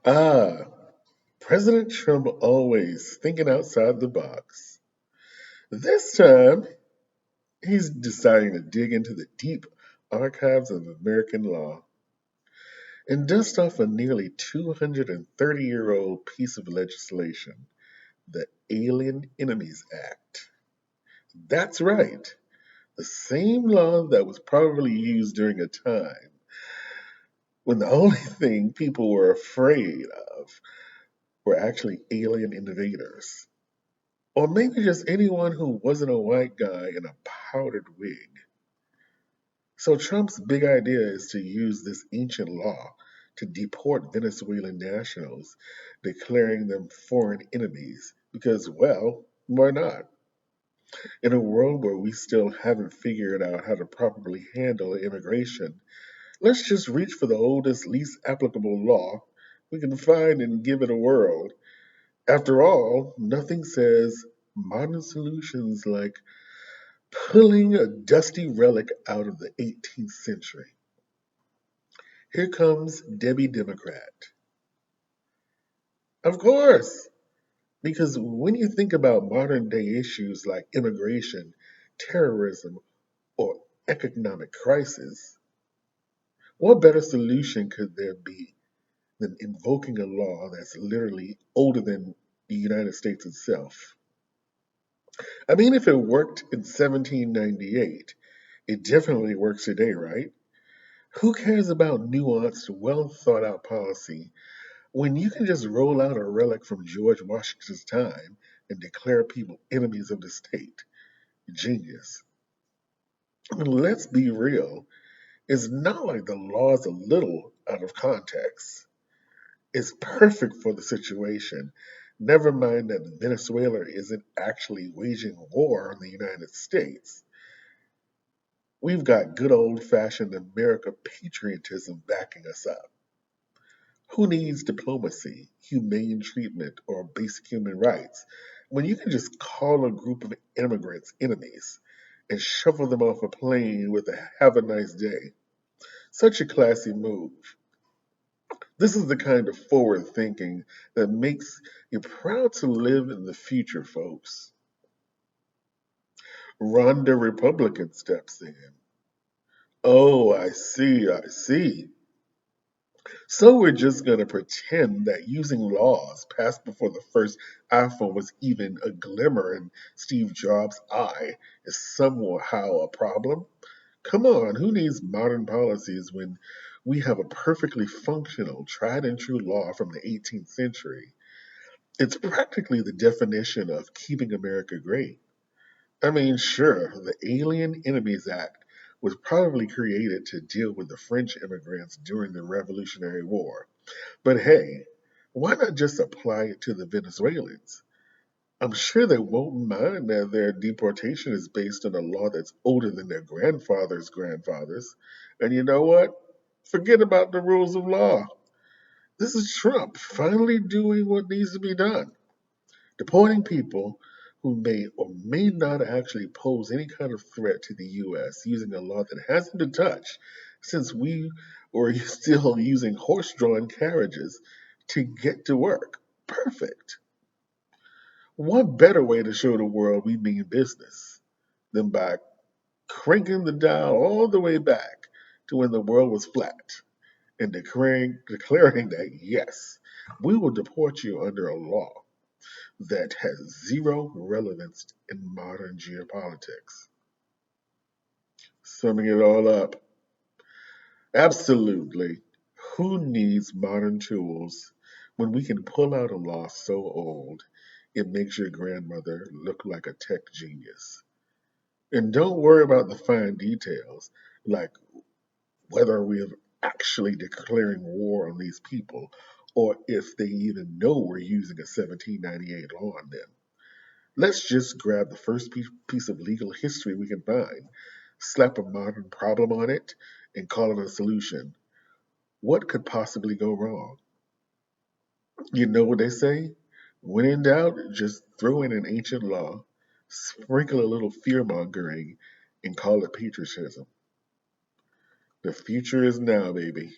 Ah, President Trump always thinking outside the box. This time, he's deciding to dig into the deep archives of American law and dust off a nearly 230-year-old piece of legislation, the Alien Enemies Act. That's right, the same law that was probably used during a time when the only thing people were afraid of were actually alien invaders. Or maybe just anyone who wasn't a white guy in a powdered wig. So Trump's big idea is to use this ancient law to deport Venezuelan nationals, declaring them foreign enemies. Because, well, why not? In a world where we still haven't figured out how to properly handle immigration, let's just reach for the oldest, least applicable law we can find and give it a whirl. After all, nothing says modern solutions like pulling a dusty relic out of the 18th century. Here comes Debbie Democrat. Of course, because when you think about modern day issues like immigration, terrorism, or economic crisis, what better solution could there be than invoking a law that's literally older than the United States itself? I mean, if it worked in 1798, it definitely works today, right? Who cares about nuanced, well thought out policy when you can just roll out a relic from George Washington's time and declare people enemies of the state? Genius. And let's be real, it's not like the law is a little out of context. It's perfect for the situation. Never mind that Venezuela isn't actually waging war on the United States. We've got good old fashioned America patriotism backing us up. Who needs diplomacy, humane treatment, or basic human rights when you can just call a group of immigrants enemies and shuffle them off a plane with a have a nice day? Such a classy move. This is the kind of forward thinking that makes you proud to live in the future, folks. Rhonda Republican steps in. Oh, I see. So we're just going to pretend that using laws passed before the first iPhone was even a glimmer in Steve Jobs' eye is somehow a problem? Come on, who needs modern policies when we have a perfectly functional, tried and true law from the 18th century? It's practically the definition of keeping America great. I mean, sure, the Alien Enemies Act was probably created to deal with the French immigrants during the Revolutionary War. But hey, why not just apply it to the Venezuelans? I'm sure they won't mind that their deportation is based on a law that's older than their grandfather's grandfathers. And you know what? Forget about the rules of law. This is Trump finally doing what needs to be done, deporting people who may or may not actually pose any kind of threat to the U.S. using a law that hasn't been touched since we were still using horse drawn carriages to get to work. Perfect. What better way to show the world we mean business than by cranking the dial all the way back to when the world was flat and declaring that, yes, we will deport you under a law that has zero relevance in modern geopolitics. Summing it all up, absolutely. Who needs modern tools when we can pull out a law so old it makes your grandmother look like a tech genius? And don't worry about the fine details, like whether we are actually declaring war on these people or if they even know we're using a 1798 law on them. Let's just grab the first piece of legal history we can find, slap a modern problem on it, and call it a solution. What could possibly go wrong? You know what they say? When in doubt, just throw in an ancient law, sprinkle a little fear mongering, and call it patriotism. The future is now, baby.